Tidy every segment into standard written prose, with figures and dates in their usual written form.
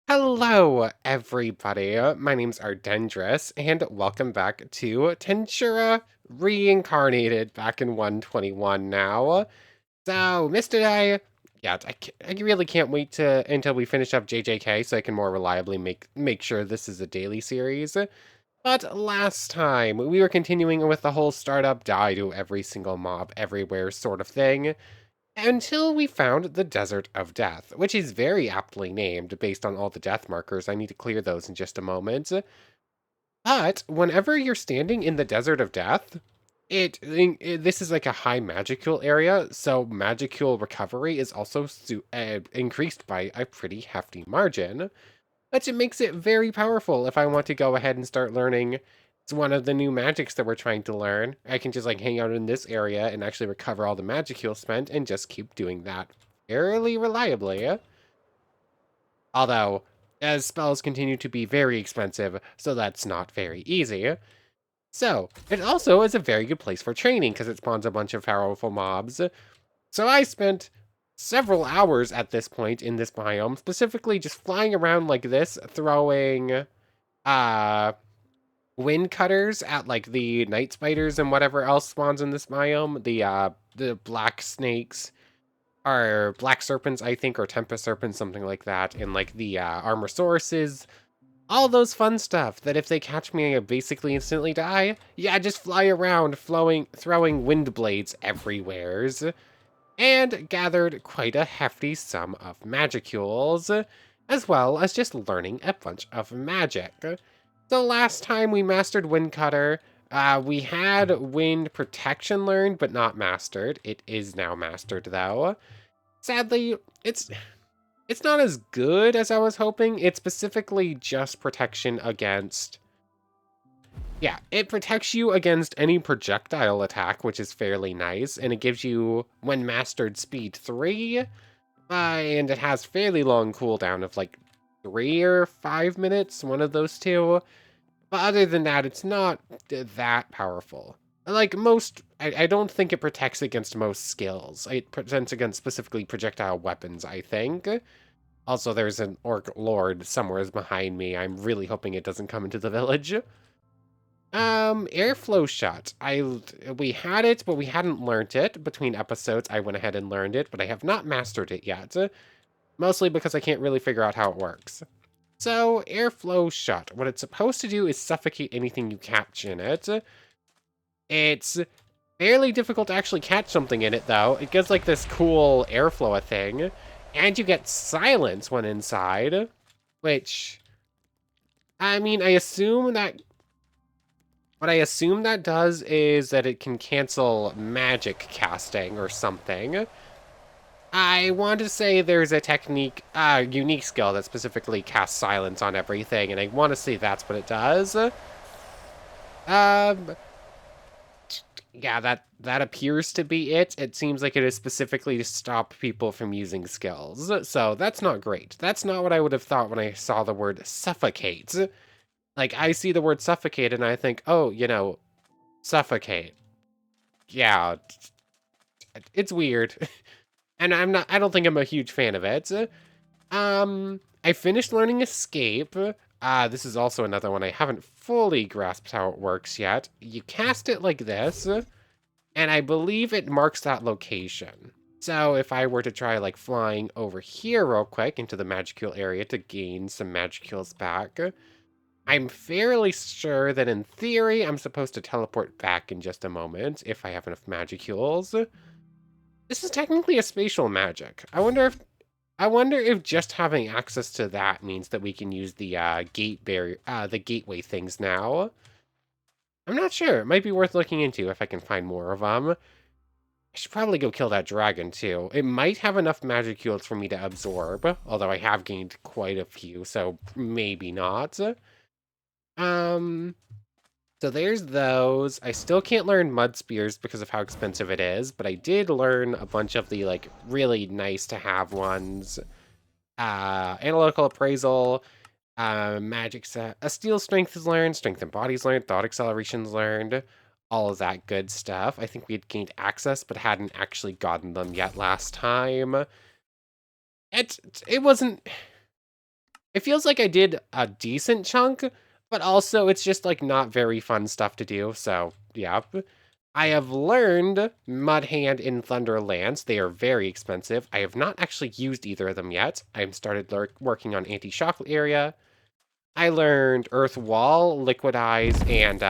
Hello, everybody. My name's Ardendris, and welcome back to Tensura Reincarnated back in 121 now. So, missed a day. Yeah, I really can't wait until we finish up JJK so I can more reliably make sure this is a daily series. But last time, we were continuing with the whole startup die to every single mob everywhere sort of thing. Until we found the Desert of Death, which is very aptly named based on all the death markers. I need to clear those in just a moment. But whenever you're standing in the Desert of Death, this is like a high magicule area, so magicule recovery is also increased by a pretty hefty margin, which it makes it very powerful if I want to go ahead and start learning. It's one of the new magics that we're trying to learn. I can just like hang out in this area and actually recover all the magicule spent and just keep doing that fairly reliably. Although, as spells continue to be very expensive, so that's not very easy. So, it also is a very good place for training because it spawns a bunch of powerful mobs. So I spent several hours at this point in this biome, specifically just flying around like this, throwing uh wind cutters at like the night spiders and whatever else spawns in this biome. The black snakes are black serpents, I think, or tempest serpents, something like that, and like the armor sources. All those fun stuff that if they catch me, I basically instantly die. Yeah, just fly around, throwing wind blades everywheres and gathered quite a hefty sum of magicules, as well as just learning a bunch of magic. So last time we mastered Wind Cutter, we had Wind Protection learned, but not mastered. It is now mastered, though. Sadly, it's not as good as I was hoping. It's specifically just protection against... Yeah, it protects you against any projectile attack, which is fairly nice, and it gives you, when mastered, speed 3, and it has fairly long cooldown of like 3 or 5 minutes, one of those two. But other than that, it's not that powerful. Like most, I don't think it protects against most skills. It protects against specifically projectile weapons, I think. Also, there's an orc lord somewhere behind me. I'm really hoping it doesn't come into the village. Airflow shot. We had it, but we hadn't learned it. Between episodes, I went ahead and learned it, but I have not mastered it yet. Mostly because I can't really figure out how it works. So, airflow shot. What it's supposed to do is suffocate anything you catch in it. It's fairly difficult to actually catch something in it, though. It gives like this cool airflow thing, and you get silence when inside, which, I mean, what I assume that does is that it can cancel magic casting or something. I want to say there's a unique skill that specifically casts silence on everything, and I want to say that's what it does. Um, yeah, that appears to be it. It seems like it is specifically to stop people from using skills, so that's not great. That's not what I would have thought when I saw the word suffocate. Like, I see the word suffocate and I think, oh, suffocate. Yeah, it's weird. And I don't think I'm a huge fan of it. I finished learning Escape. This is also another one I haven't fully grasped how it works yet. You cast it like this, and I believe it marks that location. So if I were to try like flying over here real quick into the Magicule area to gain some Magicules back, I'm fairly sure that in theory I'm supposed to teleport back in just a moment if I have enough Magicules. This is technically a spatial magic. I wonder if just having access to that means that we can use the the gateway things now. I'm not sure. It might be worth looking into if I can find more of them. I should probably go kill that dragon too. It might have enough magicules for me to absorb, although I have gained quite a few, so maybe not. Um, so there's those. I still can't learn mud spears because of how expensive it is, but I did learn a bunch of the like really nice to have ones. Analytical appraisal, magic set, a steel strength is learned, strength and bodies learned, thought accelerations learned, all of that good stuff. I think we had gained access, but hadn't actually gotten them yet last time. It wasn't It feels like I did a decent chunk, but also it's just like not very fun stuff to do. So, yep. I have learned Mud Hand in Thunderlands. They are very expensive. I have not actually used either of them yet. I'm started working on Anti-Shock Area. I learned Earth Wall, Liquidize, and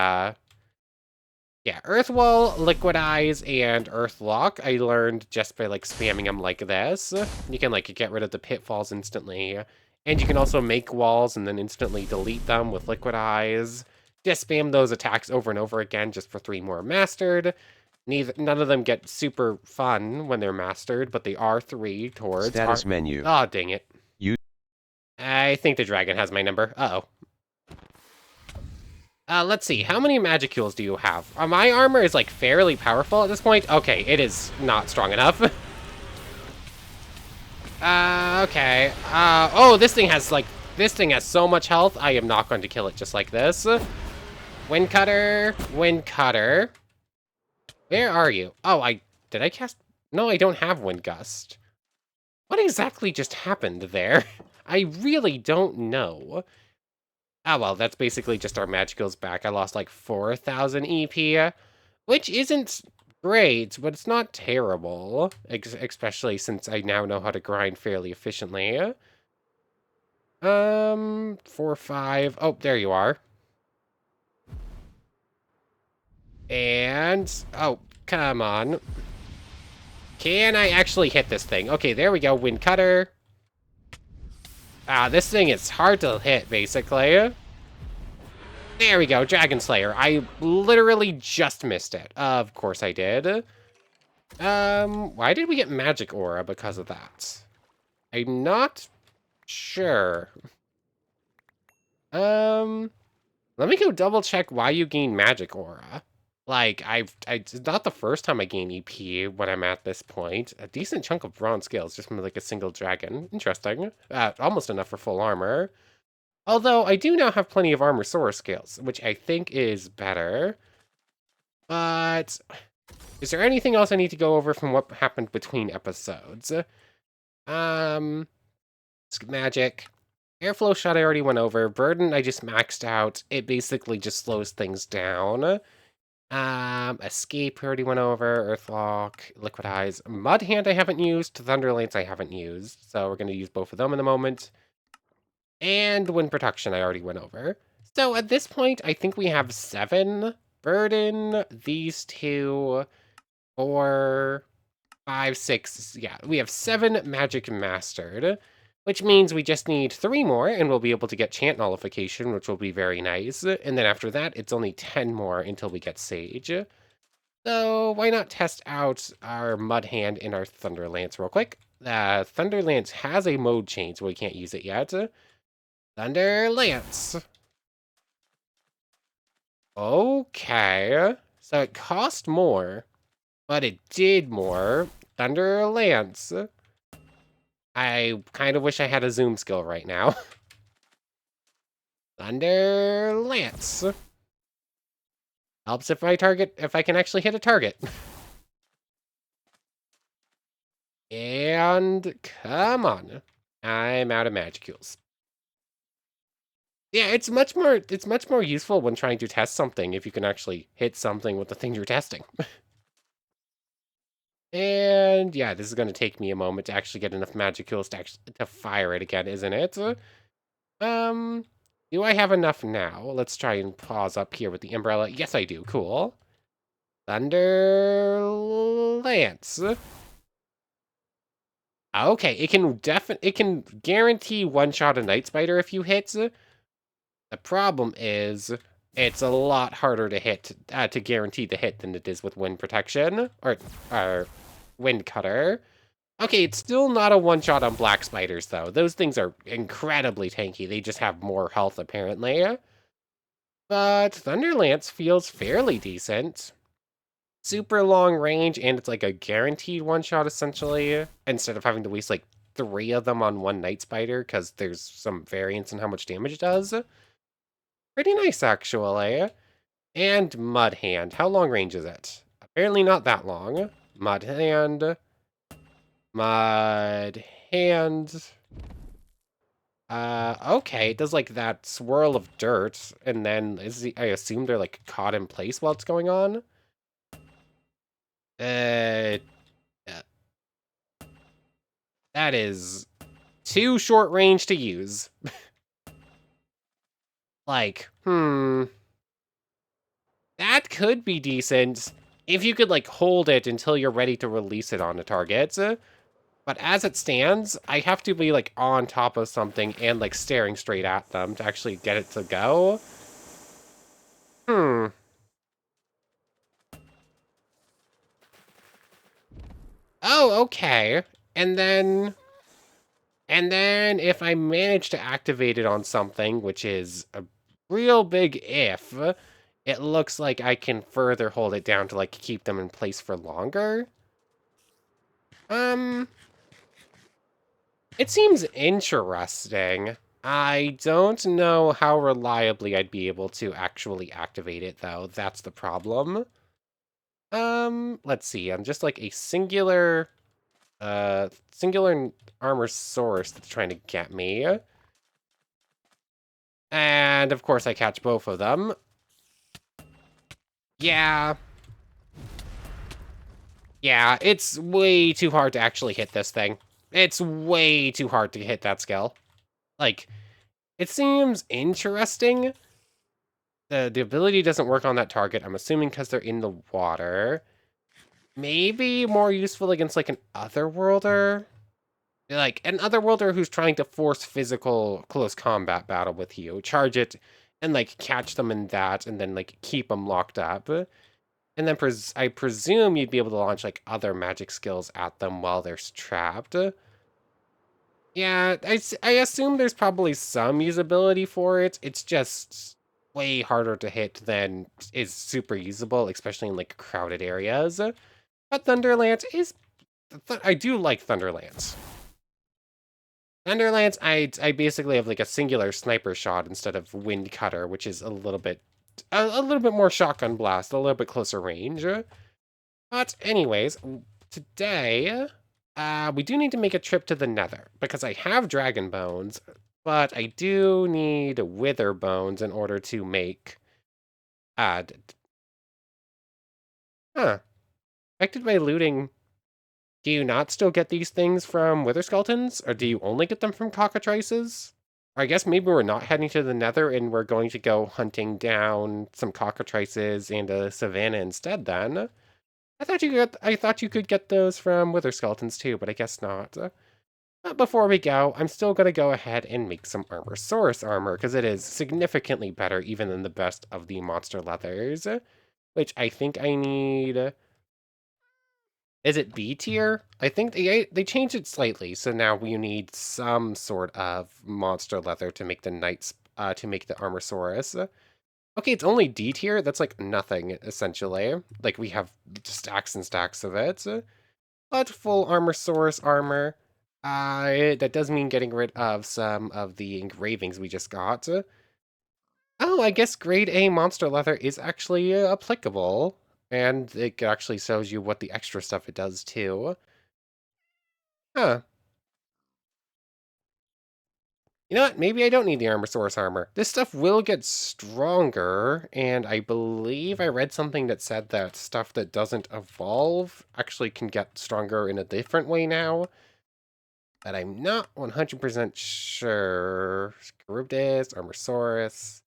yeah, Earth Wall, Liquidize, and Earth Lock. I learned just by like spamming them like this. You can like get rid of the pitfalls instantly. And you can also make walls and then instantly delete them with Liquidize. Just spam those attacks over and over again just for 3 more mastered. None of them get super fun when they're mastered, but they are 3 towards status menu. Oh, dang it. I think the dragon has my number. Uh-oh. Let's see. How many magicules do you have? My armor is, like, fairly powerful at this point. Okay, it is not strong enough. Okay. Oh, this thing has so much health. I am not going to kill it just like this. Wind Cutter. Wind Cutter. Where are you? Oh, did I cast? No, I don't have Wind Gust. What exactly just happened there? I really don't know. Ah, well, that's basically just our magicals back. I lost like 4,000 EP, which isn't great, but it's not terrible, especially since I now know how to grind fairly efficiently. 4, 5. Oh, there you are. And, oh, come on. Can I actually hit this thing? Okay, there we go. Wind Cutter. This thing is hard to hit, basically. There we go, Dragon Slayer. I literally just missed it. Of course I did. Why did we get Magic Aura because of that? I'm not sure. Let me go double check why you gain Magic Aura. Like, it's not the first time I gain EP when I'm at this point. A decent chunk of bronze scales just from like a single dragon. Interesting. Almost enough for full armor. Although I do now have plenty of armor source scales, which I think is better. But is there anything else I need to go over from what happened between episodes? Magic. Airflow shot I already went over. Burden I just maxed out. It basically just slows things down. Escape I already went over. Earthlock, Liquidize. Mud Hand I haven't used. Thunderlance I haven't used. So we're going to use both of them in a moment. And Wind Protection I already went over. So at this point, I think we have 7. Burden, these 2, 4, 5, 6. Yeah, we have 7 magic mastered, which means we just need 3 more and we'll be able to get chant nullification, which will be very nice. And then after that, it's only 10 more until we get sage. So why not test out our Mud Hand and our Thunderlance real quick? Thunderlance has a mode change, so we can't use it yet. Thunderlance. Okay. So it cost more, but it did more. Thunderlance. I kind of wish I had a zoom skill right now. Thunderlance. Helps if I can actually hit a target. And come on. I'm out of magicules. Yeah, it's much more useful when trying to test something if you can actually hit something with the thing you're testing. And yeah, this is going to take me a moment to actually get enough magicules to fire it again, isn't it? Do I have enough now? Let's try and pause up here with the umbrella. Yes, I do. Cool. Thunderlance. Okay, it can guarantee one-shot a Night Spider if you hit. The problem is it's a lot harder to hit to guarantee the hit than it is with Wind Protection or Wind Cutter. Okay, it's still not a one-shot on Black Spiders, though. Those things are incredibly tanky. They just have more health, apparently. But Thunderlance feels fairly decent. Super long range, and it's like a guaranteed one-shot, essentially, instead of having to waste, like, 3 of them on one Night Spider, because there's some variance in how much damage it does. Pretty nice, actually. And Mud Hand. How long range is it? Apparently not that long. Mud Hand. Mud Hand. Okay, it does like that swirl of dirt, and then I assume they're like caught in place while it's going on. Uh, uh, that is too short range to use. Like, that could be decent if you could like hold it until you're ready to release it on a target. But as it stands, I have to be like on top of something and like staring straight at them to actually get it to go. Hmm. Oh, okay. And then And then if I manage to activate it on something, which is a real big if, it looks like I can further hold it down to like keep them in place for longer. Um, it seems interesting. I don't know how reliably I'd be able to actually activate it though. That's the problem. Let's see. I'm just like a singular armor source that's trying to get me. And of course I catch both of them. Yeah. Yeah, it's way too hard to actually hit this thing. It's way too hard to hit that skill. Like, it seems interesting. The ability doesn't work on that target, I'm assuming because they're in the water. Maybe more useful against, like, an Otherworlder? Like, an Otherworlder who's trying to force physical close combat battle with you. Charge it and, like, catch them in that and then, like, keep them locked up. And then I presume you'd be able to launch like other magic skills at them while they're trapped. Yeah, I assume there's probably some usability for it. It's just way harder to hit than is super usable, especially in like crowded areas. But Thunderlance is, I do like Thunderlance. Thunderlance, I basically have like a singular sniper shot instead of wind cutter, which is a little bit more shotgun blast, a little bit closer range. But anyways, today, we do need to make a trip to the Nether, because I have dragon bones, but I do need wither bones in order to make, uh, huh, affected by looting. Do you not still get these things from wither skeletons, or do you only get them from cockatrices? Or I guess maybe we're not heading to the Nether and we're going to go hunting down some cockatrices and a savanna instead then. I thought you could get those from wither skeletons too, but I guess not. But before we go, I'm still gonna go ahead and make some Armorsaurus armor, because it is significantly better even than the best of the monster leathers. Which I think I need. Is it B tier? I think they changed it slightly, so now we need some sort of monster leather to make the to make the Armorsaurus. Okay, it's only D tier. That's like nothing essentially. Like we have stacks and stacks of it. But full Armorsaurus armor. That does mean getting rid of some of the engravings we just got. Oh, I guess grade A monster leather is actually applicable. And it actually shows you what the extra stuff it does too. Huh. You know what? Maybe I don't need the Armorsaurus armor. This stuff will get stronger, and I believe I read something that said that stuff that doesn't evolve actually can get stronger in a different way now. But I'm not 100% sure. Charybdis, Armorsaurus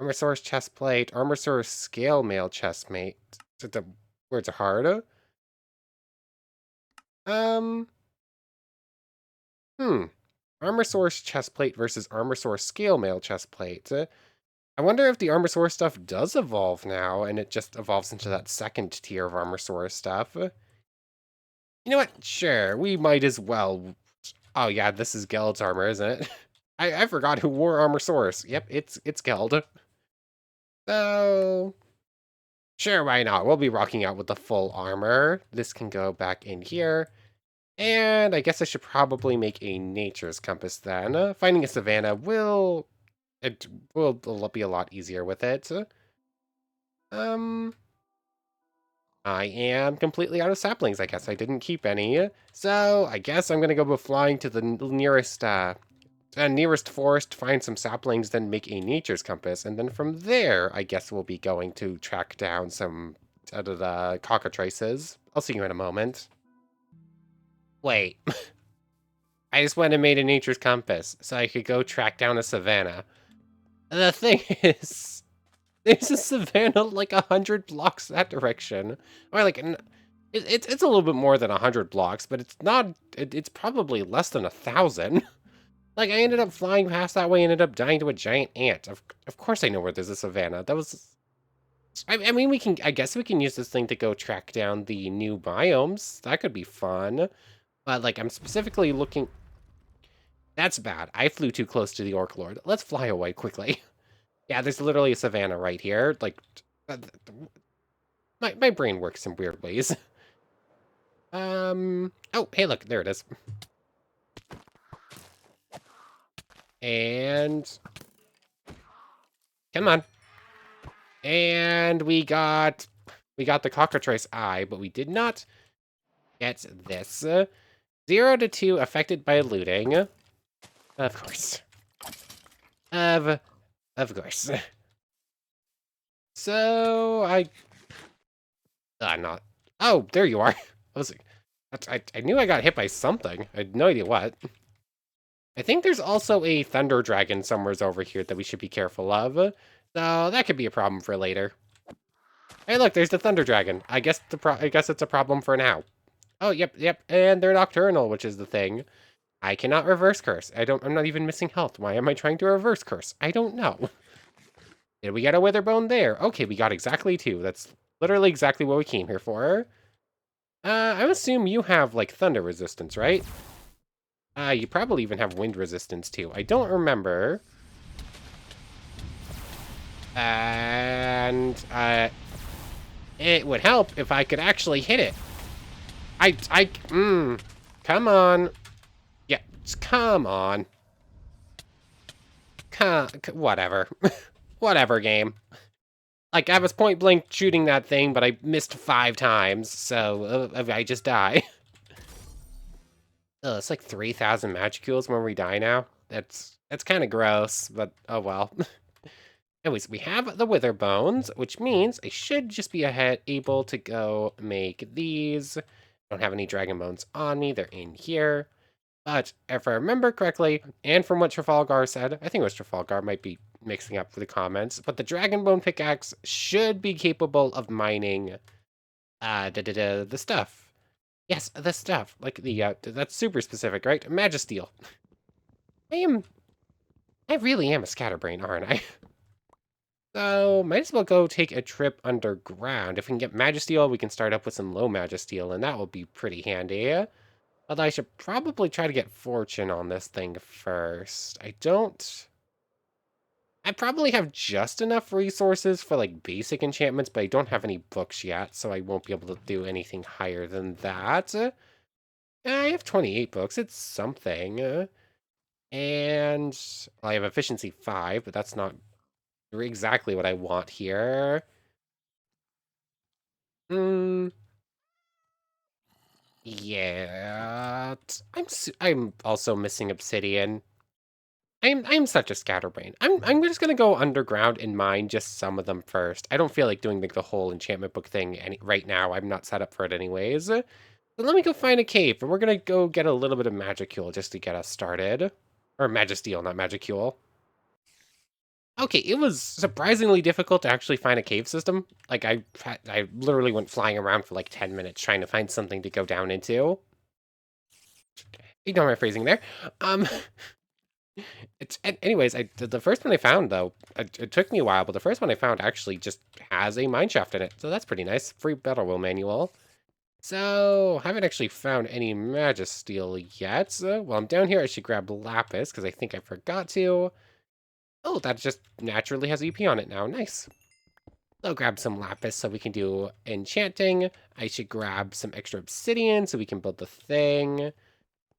chestplate, Armorsaurus scale mail chestmate. The words are hard. Um, hmm. Armorsaurus chestplate versus Armorsaurus scale mail chestplate. I wonder if the Armorsaurus stuff does evolve now, and it just evolves into that second tier of Armorsaurus stuff. You know what? Sure, we might as well. Oh yeah, this is Geld's armor, isn't it? I forgot who wore Armorsaurus. Yep, it's Geld. So, sure, why not? We'll be rocking out with the full armor. This can go back in here. And I guess I should probably make a nature's compass then. Finding a savanna it will be a lot easier with it. Um, I am completely out of saplings. I guess I didn't keep any. So I guess I'm gonna go flying to the nearest nearest forest, find some saplings, then make a nature's compass. And then from there, I guess we'll be going to track down some cockatrices. I'll see you in a moment. Wait, I just went and made a nature's compass so I could go track down a savanna. The thing is, there's a savanna like 100 blocks that direction. Or like, it's a little bit more than 100 blocks, but it's not, it's probably less than 1,000. Like, I ended up flying past that way, ended up dying to a giant ant. Of course I know where there's a savanna. That was... I mean, I guess we can use this thing to go track down the new biomes. That could be fun. But, like, I'm specifically looking... That's bad. I flew too close to the Orc Lord. Let's fly away quickly. Yeah, there's literally a savanna right here. Like, my brain works in weird ways. Oh, hey, look, there it is. And... Come on. And we got the cockatrice eye, but we did not get this. 0 to 2 affected by looting. Of course. Of course. So I'm not. Oh, there you are. I knew I got hit by something. I had no idea what. I think there's also a thunder dragon somewhere over here that we should be careful of. So that could be a problem for later. Hey, look, there's the thunder dragon. I guess it's a problem for now. Oh, yep, and they're nocturnal, which is the thing. I cannot reverse curse. I'm not even missing health. Why am I trying to reverse curse? I don't know. Did we get a wither bone there? Okay, we got exactly 2. That's literally exactly what we came here for. I assume you have, like, thunder resistance, right? You probably even have wind resistance, too. I don't remember. And, it would help if I could actually hit it. Come on. Yeah, just come on. Whatever. Whatever, game. Like, I was point blank shooting that thing, but I missed 5 times, so I just die. Oh, it's like 3,000 magicules when we die now. That's kind of gross, but oh well. Anyways, we have the wither bones, which means I should just be able to go make these. I don't have any dragon bones on me. They're in here. But if I remember correctly, and from what Trafalgar said, I think it was Trafalgar, might be mixing up the comments, but the dragon bone pickaxe should be capable of mining the stuff. Yes, the stuff. Like that's super specific, right? Magisteel. I really am a scatterbrain, aren't I? So, might as well go take a trip underground. If we can get Magisteel, we can start up with some low Magisteel, and that will be pretty handy. Although I should probably try to get Fortune on this thing first. I probably have just enough resources for, like, basic enchantments, but I don't have any books yet, so I won't be able to do anything higher than that. I have 28 books. It's something. And well, I have efficiency 5, but that's not exactly what I want here. Yeah. I'm also missing obsidian. I'm such a scatterbrain. I'm just gonna go underground and mine just some of them first. I don't feel like doing like the whole enchantment book thing right now. I'm not set up for it anyways. So let me go find a cave, and we're gonna go get a little bit of magicule just to get us started. Or magisteel, not magicule. Okay, it was surprisingly difficult to actually find a cave system. Like, I literally went flying around for like 10 minutes trying to find something to go down into. Ignore my phrasing there. Anyways, the first one I found, though, it took me a while, but the first one I found actually just has a mineshaft in it. So that's pretty nice. Free battle wheel manual. So, haven't actually found any magisteel yet. While I'm down here, I should grab lapis, because I think I forgot to. Oh, that just naturally has EP on it now. Nice. I'll grab some lapis so we can do enchanting. I should grab some extra obsidian so we can build the thing.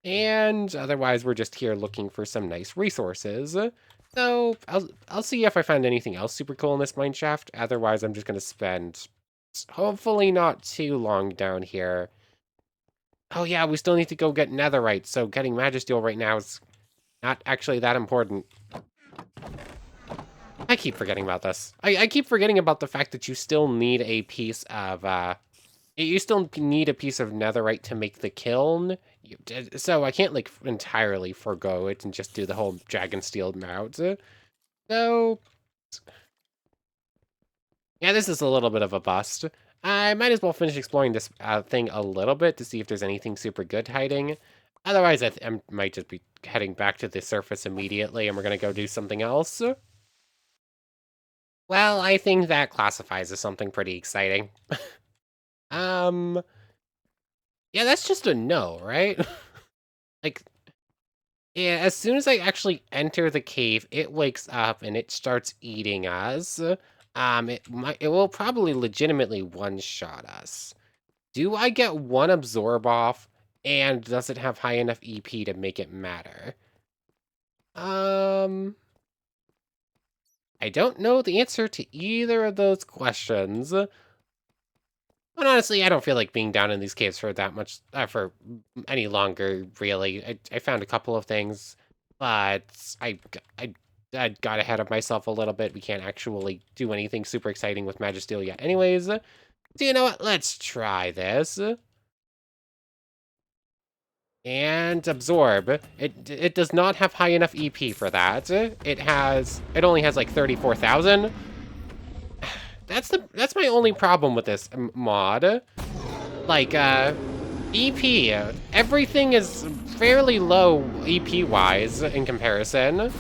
And otherwise, we're just here looking for some nice resources. So I'll see if I find anything else super cool in this mine shaft. Otherwise, I'm just going to spend hopefully not too long down here. Oh yeah, we still need to go get netherite. So getting magisteel right now is Not actually that important. I keep forgetting about this. I keep forgetting about the fact that you still need a piece of, you still need a piece of netherite to make the kiln. So I can't, like, entirely forgo it and just do the whole dragon steel route. So, yeah, this is a little bit of a bust. I might as well finish exploring this thing a little bit to see if there's anything super good hiding. Otherwise, I might just be heading back to the surface immediately, and we're going to go do something else. Well, I think that classifies as something pretty exciting. Um, yeah, that's just a no, right? Like, yeah, as soon as I actually enter the cave, it wakes up and it starts eating us. It will probably legitimately one-shot us. Do I get one absorb off, and does it have high enough EP to make it matter? I don't know the answer to either of those questions. But honestly, I don't feel like being down in these caves for that much, for any longer, really. I found a couple of things, but I got ahead of myself a little bit. We can't actually do anything super exciting with Magisteel yet anyways. So you know what? Let's try this. And absorb. It does not have high enough EP for that. It only has like 34,000. That's my only problem with this mod. Like, EP, everything is fairly low EP-wise in comparison.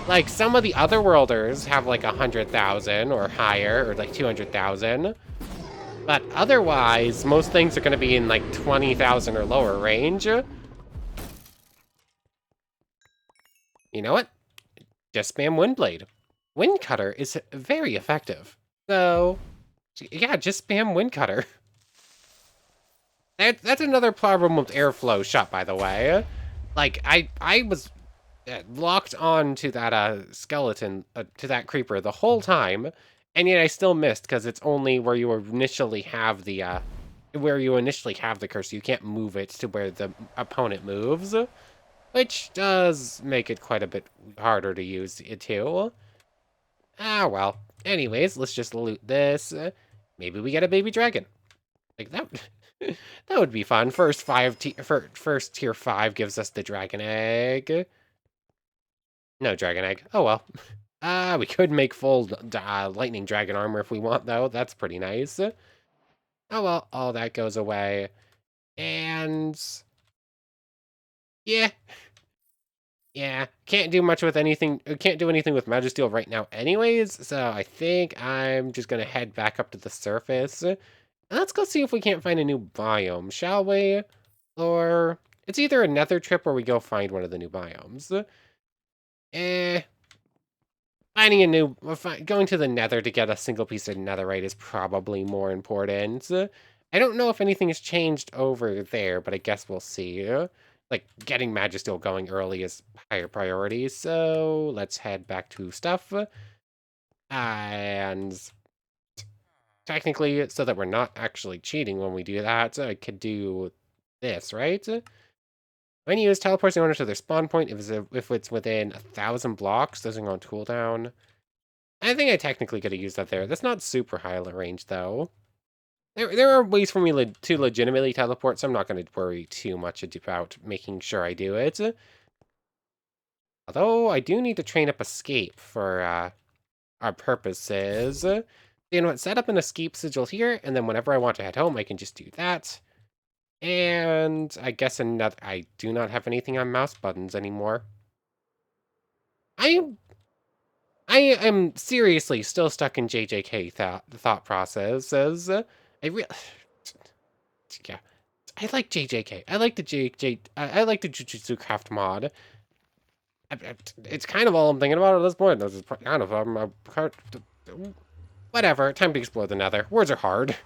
Like, some of the other worlders have like 100,000 or higher, or like 200,000. But otherwise, most things are going to be in like 20,000 or lower range. You know what? Just spam Windblade. Wind Cutter is very effective. So, yeah, just spam Wind Cutter. That's another problem with airflow shot, by the way. Like, I was locked on to that skeleton, to that creeper the whole time, and yet I still missed because it's only where you initially have the curse. You can't move it to where the opponent moves, which does make it quite a bit harder to use it too. Ah, well. Anyways, let's just loot this. Maybe we get a baby dragon. Like that. That would be fun. First tier 5 gives us the dragon egg. No dragon egg. Oh well. We could make full lightning dragon armor if we want, though. That's pretty nice. Oh well, all that goes away. And yeah. Yeah, can't do much with anything. Can't do anything with Magisteel right now anyways, so I think I'm just gonna head back up to the surface. And let's go see if we can't find a new biome, shall we? Or it's either a nether trip or we go find one of the new biomes. Finding a new... Going to the nether to get a single piece of netherite is probably more important. I don't know if anything has changed over there, but I guess we'll see. Like, getting Magisteel going early is higher priority, so let's head back to stuff. And technically, so that we're not actually cheating when we do that, I could do this, right? When you use teleports in order to their spawn point, if it's within 1,000 blocks, doesn't go on cooldown. I think I technically could have used that there. That's not super high range, though. There are ways for me to legitimately teleport, so I'm not going to worry too much about making sure I do it. Although, I do need to train up escape for our purposes. You know what, set up an escape sigil here, and then whenever I want to head home, I can just do that. And I guess I do not have anything on mouse buttons anymore. I am seriously still stuck in JJK thought processes. Yeah, I like JJK. I like the I like the Jujutsu Craft mod. It's kind of all I'm thinking about at this point. This is kind of whatever. Time to explore the Nether. Words are hard.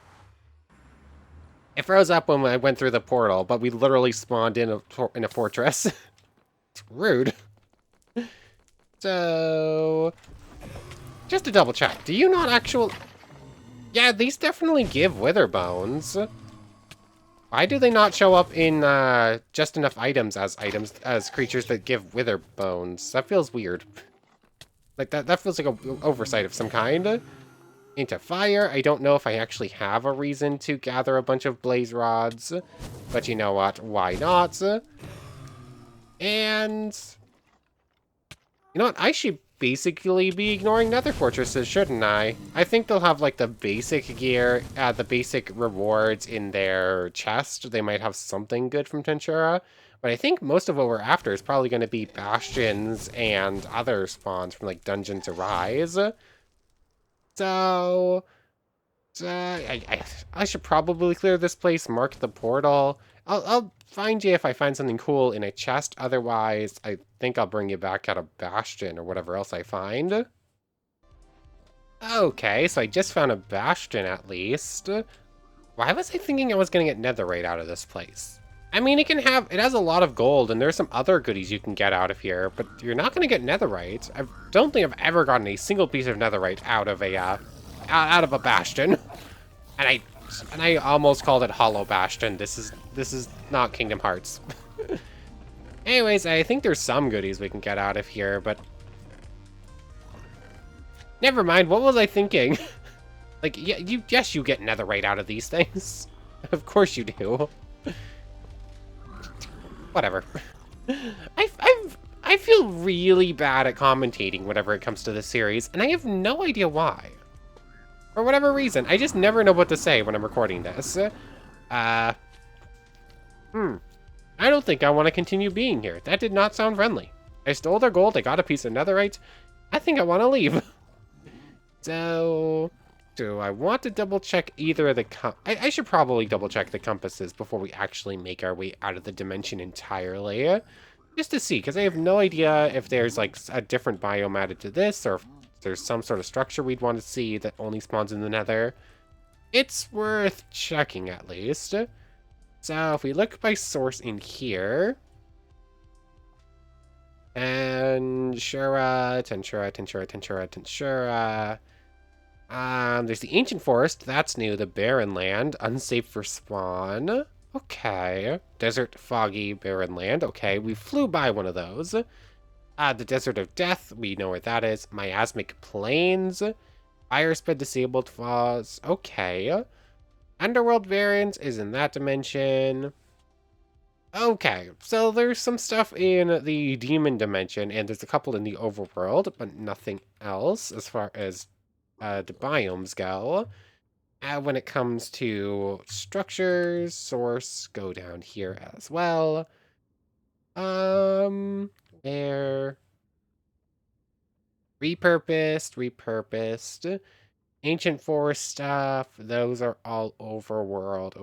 It froze up when I went through the portal, but we literally spawned in a fortress. It's rude. So, just to double check, do you not actually... Yeah, these definitely give wither bones. Why do they not show up in just enough items as creatures that give wither bones? That feels weird. Like that feels like an oversight of some kind. Into fire. I don't know if I actually have a reason to gather a bunch of blaze rods, but you know what? Why not? And you know what? I should basically be ignoring nether fortresses, shouldn't I? I think they'll have like the basic gear, the basic rewards in their chest. They might have something good from Tensura, but I think most of what we're after is probably going to be bastions and other spawns from like Dungeons Arise. So I should probably clear this place, mark the portal. I'll find you if I find something cool in a chest. Otherwise, I think I'll bring you back out of Bastion or whatever else I find. Okay, so I just found a Bastion at least. Why was I thinking I was going to get netherite out of this place? I mean, it has a lot of gold, and there's some other goodies you can get out of here, but you're not going to get netherite. I don't think I've ever gotten a single piece of netherite out of a Bastion. And I almost called it Hollow Bastion. This is not Kingdom Hearts. Anyways, I think there's some goodies we can get out of here, but never mind. What was I thinking? Like, yeah, yes, you get netherite out of these things. Of course you do. Whatever. I feel really bad at commentating whenever it comes to this series, and I have no idea why. For whatever reason, I just never know what to say when I'm recording this. I don't think I want to continue being here. That did not sound friendly. I stole their gold, I got a piece of netherite. I think I want to leave. So, do I want to double check either of the I should probably double check the compasses before we actually make our way out of the dimension entirely. Just to see, because I have no idea if there's like a different biome added to this, or if there's some sort of structure we'd want to see that only spawns in the nether. It's worth checking at least. So if we look by source in here, Tensura. There's the Ancient Forest, that's new. The Barren Land, unsafe for spawn. Okay. Desert, foggy, barren land. Okay, we flew by one of those. The Desert of Death, we know where that is. Miasmic Plains. Fire Spread Disabled Falls. Okay. Underworld Variants is in that dimension. Okay, so there's some stuff in the demon dimension, and there's a couple in the overworld, but nothing else as far as the biomes go. When it comes to structures, source, go down here as well. There. Repurposed. Ancient forest stuff, those are all overworld.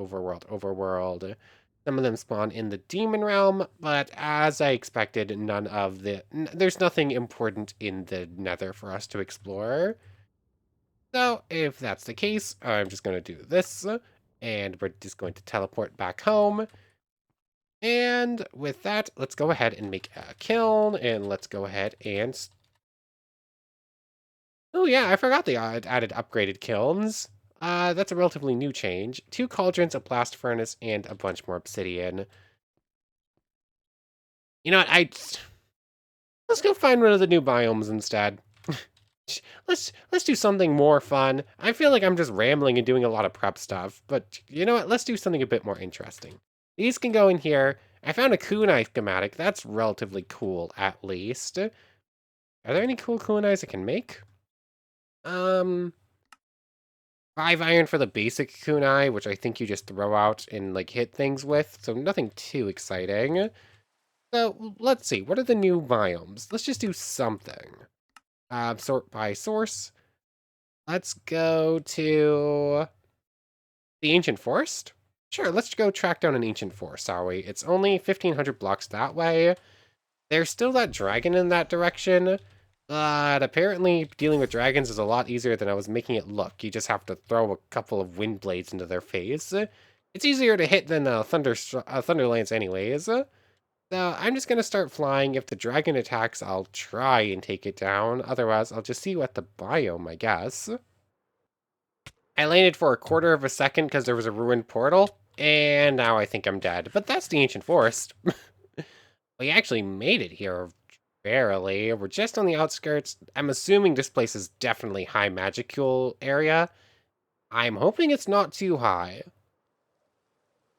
Some of them spawn in the demon realm, but as I expected, there's nothing important in the nether for us to explore. So if that's the case, I'm just going to do this, and we're just going to teleport back home. And with that, let's go ahead and make a kiln, and let's go ahead and... Oh yeah, I forgot they added upgraded kilns. That's a relatively new change. 2 cauldrons, a blast furnace, and a bunch more obsidian. You know what, let's go find one of the new biomes instead. Let's do something more fun. I feel like I'm just rambling and doing a lot of prep stuff, but you know what, let's do something a bit more interesting. These can go in here. I found a kunai schematic. That's relatively cool, at least. Are there any cool kunais I can make? 5 iron for the basic kunai, which I think you just throw out and like hit things with, so nothing too exciting. So let's see, what are the new biomes? Let's just do something. Sort by source. Let's go to the Ancient Forest. Sure, let's go track down an Ancient Forest, are we? It's only 1,500 blocks that way. There's still that dragon in that direction. But apparently dealing with dragons is a lot easier than I was making it look. You just have to throw a couple of wind blades into their face. It's easier to hit than Thunderlance anyways. So I'm just going to start flying. If the dragon attacks, I'll try and take it down. Otherwise, I'll just see what the biome, I guess. I landed for a quarter of a second because there was a ruined portal. And now I think I'm dead. But that's the ancient forest. We actually made it here. Barely. We're just on the outskirts. I'm assuming this place is definitely high magical area. I'm hoping it's not too high.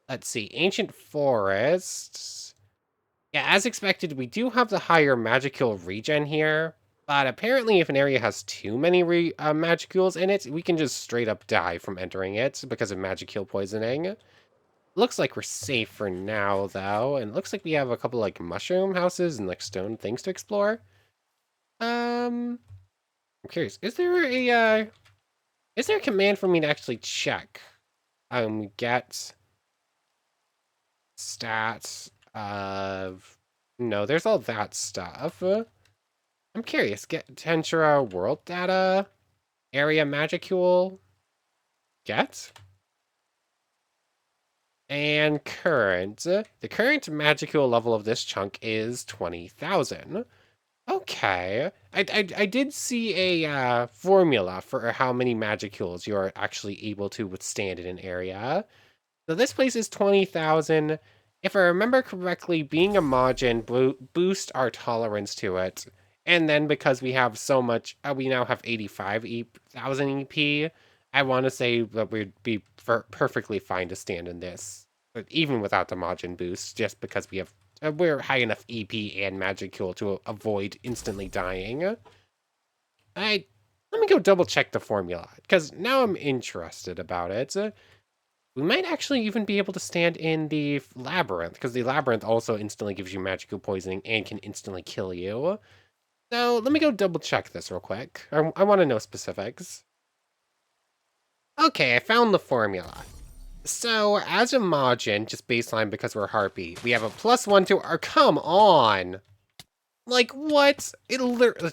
Let's see. Ancient forests. Yeah, as expected, we do have the higher magical regen here. But apparently if an area has too many magicules in it, we can just straight up die from entering it because of magical poisoning. Looks like we're safe for now, though. And it looks like we have a couple, like, mushroom houses and, like, stone things to explore. I'm curious. Is there a command for me to actually check? Get stats of... No, there's all that stuff. I'm curious. Get Tensura world data, area magicule, get, and current. The current magicule level of this chunk is 20,000. Okay. I did see a formula for how many magicules you're actually able to withstand in an area. So this place is 20,000. If I remember correctly, being a Majin boost our tolerance to it. And then because we have so much, we now have 85,000 EP, I want to say that we'd be perfectly fine to stand in this. But even without the Majin boost, just because we're high enough EP and Magicule to avoid instantly dying. Let me go double check the formula, because now I'm interested about it. We might actually even be able to stand in the labyrinth, because the labyrinth also instantly gives you magical poisoning and can instantly kill you. So let me go double check this real quick. I want to know specifics. Okay, I found the formula. So as a Majin, just baseline because we're Harpy, we have a +1 to our... Come on! Like, what? It literally...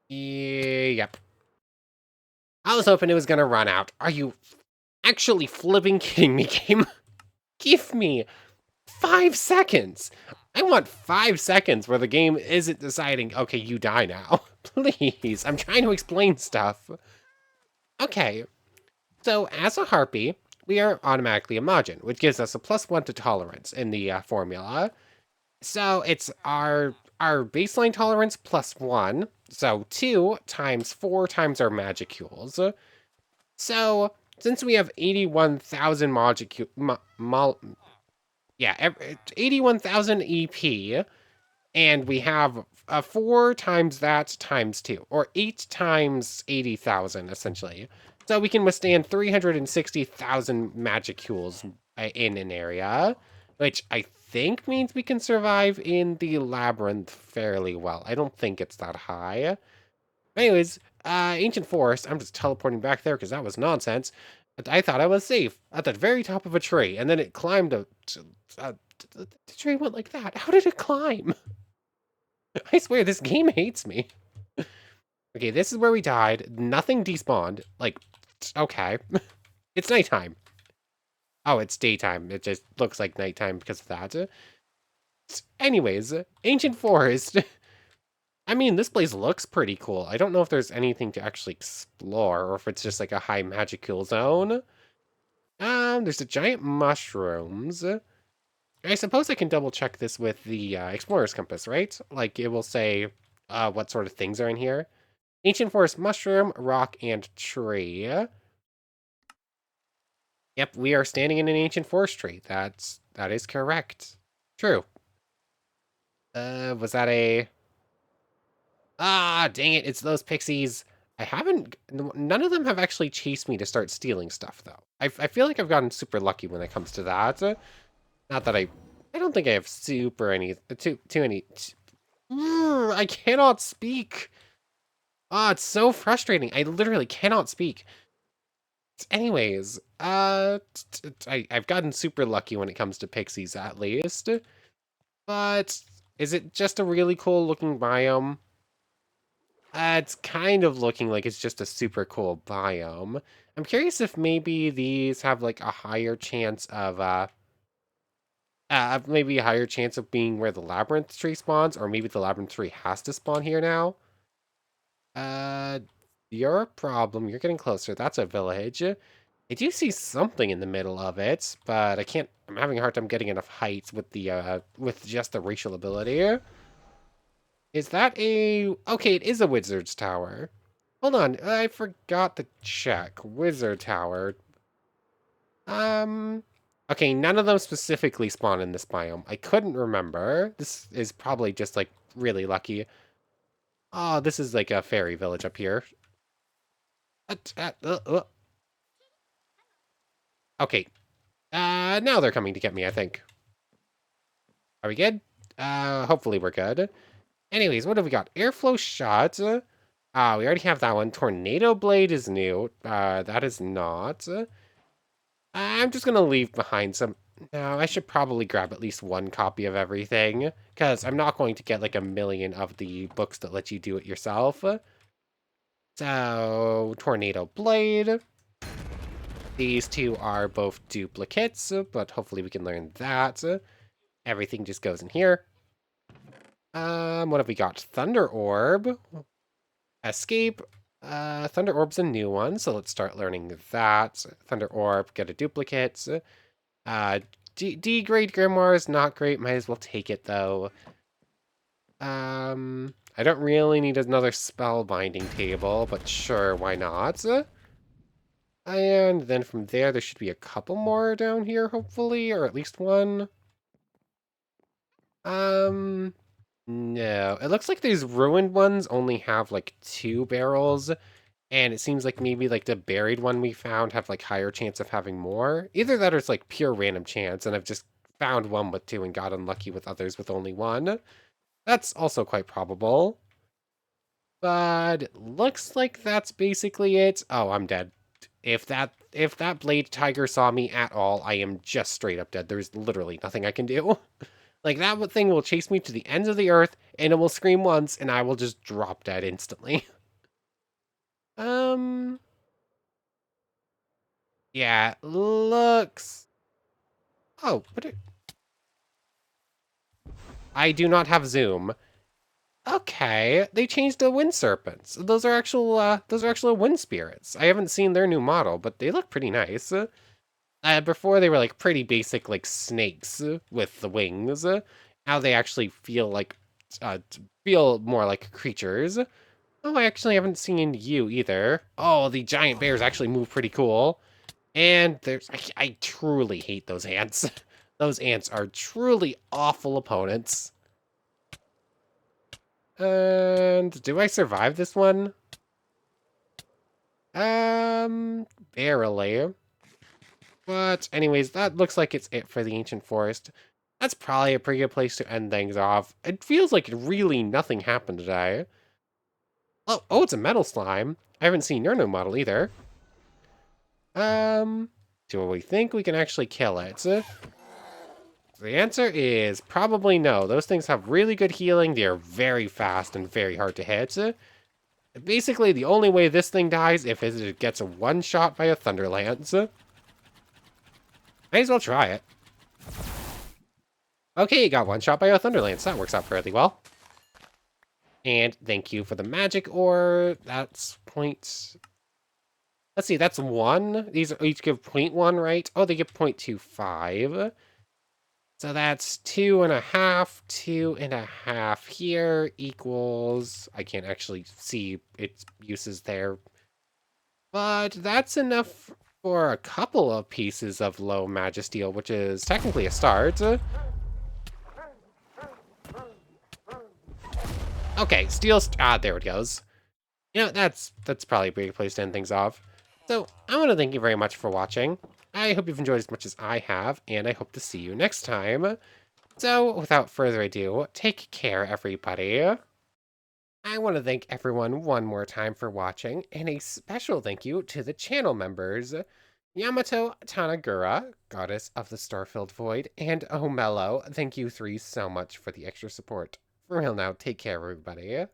Yep. I was hoping it was gonna run out. Are you actually flipping kidding me, game? Give me 5 seconds. I want 5 seconds where the game isn't deciding, okay, you die now. Please, I'm trying to explain stuff. Okay, so as a Harpy, we are automatically a Majin, which gives us a +1 to tolerance in the formula. So it's our baseline tolerance +1, so 2 times 4 times our Magicules. So since we have 81,000 yeah, 81,000 EP, and we have 4 times that times 2, or 8 times 80,000, essentially. So we can withstand 360,000 Magicules in an area, which I think means we can survive in the labyrinth fairly well. I don't think it's that high. Anyways, Ancient Forest, I'm just teleporting back there because that was nonsense. I thought I was safe at the very top of a tree, and then it climbed the tree went like that. How did it climb? I swear, this game hates me. Okay, this is where we died. Nothing despawned. Like, okay. It's nighttime. Oh, it's daytime. It just looks like nighttime because of that. Anyways, Ancient Forest. I mean, this place looks pretty cool. I don't know if there's anything to actually explore, or if it's just like a high magical zone. There's the giant mushrooms. I suppose I can double check this with the Explorer's Compass, right? Like, it will say what sort of things are in here. Ancient Forest mushroom, rock, and tree. Yep, we are standing in an ancient forest tree. That is correct. True. Was that a... Ah, dang it, it's those pixies. None of them have actually chased me to start stealing stuff, though. I feel like I've gotten super lucky when it comes to that. Not that I don't think I have too any... I cannot speak. Ah, it's so frustrating. I literally cannot speak. Anyways, I've gotten super lucky when it comes to pixies, at least. But is it just a really cool looking biome? It's kind of looking like it's just a super cool biome. I'm curious if maybe these have like a higher chance of maybe a higher chance of being where the labyrinth tree spawns, or maybe the labyrinth tree has to spawn here now. Uh, your problem. You're getting closer. That's a village. I do see something in the middle of it, but I can't. I'm having a hard time getting enough height with the with just the racial ability. Is that a... Okay, it is a wizard's tower. Hold on, I forgot to check. Wizard tower. Um... Okay, none of them specifically spawn in this biome. I couldn't remember. This is probably just, like, really lucky. Oh, this is like a fairy village up here. Okay. Now they're coming to get me, I think. Are we good? Hopefully we're good. Anyways, what have we got? Airflow shot. We already have that one. Tornado blade is new. That is not. I'm just gonna leave behind some... No, I should probably grab at least one copy of everything, because I'm not going to get like a million of the books that let you do it yourself. So, tornado blade. These two are both duplicates, but hopefully we can learn that. Everything just goes in here. What have we got? Thunder orb. Escape. Thunder Orb's a new one, so let's start learning that. Thunder Orb, get a duplicate. D-grade Grimoire is not great. Might as well take it, though. I don't really need another spellbinding table, but sure, why not? And then from there should be a couple more down here, hopefully, or at least one. No. It looks like these ruined ones only have, like, 2 barrels. And it seems like maybe like the buried one we found have like higher chance of having more. Either that or it's like pure random chance and I've just found one with 2 and got unlucky with others with only 1. That's also quite probable. But it looks like that's basically it. Oh, I'm dead. If that blade tiger saw me at all, I am just straight up dead. There's literally nothing I can do. Like that thing will chase me to the ends of the earth and it will scream once and I will just drop dead instantly. Um, yeah, looks... Oh, I do not have zoom. Okay, they changed the wind serpents. Those are actual wind spirits. I haven't seen their new model, but they look pretty nice. Before they were like pretty basic like snakes with the wings. Now they actually feel more like creatures. Oh, I actually haven't seen you either. Oh, the giant bears actually move pretty cool. And I truly hate those ants. Those ants are truly awful opponents. And do I survive this one? Barely. But anyways, that looks like it's it for the Ancient Forest. That's probably a pretty good place to end things off. It feels like really nothing happened today. Oh, it's a metal slime. I haven't seen your new model either. Do we think we can actually kill it? The answer is probably no. Those things have really good healing. They are very fast and very hard to hit. Basically, the only way this thing dies if it gets a one-shot by a Thunderlance. Might as well try it. Okay, got one shot by a Thunderlance. That works out fairly well. And thank you for the magic ore. That's point... Let's see, that's 1. These each give 0.1, right? Oh, they give 0.25. So that's 2.5. 2.5 here equals... I can't actually see its uses there. But that's enough for a couple of pieces of low magisteel, which is technically a start. Okay, steel... there it goes. You know, that's probably a great place to end things off. So, I want to thank you very much for watching. I hope you've enjoyed as much as I have, and I hope to see you next time. So, without further ado, take care, everybody. I want to thank everyone one more time for watching, and a special thank you to the channel members, Yamato Tanagura, Goddess of the Star-Filled Void, and Omelo. Thank you 3 so much for the extra support. For real now, take care, everybody.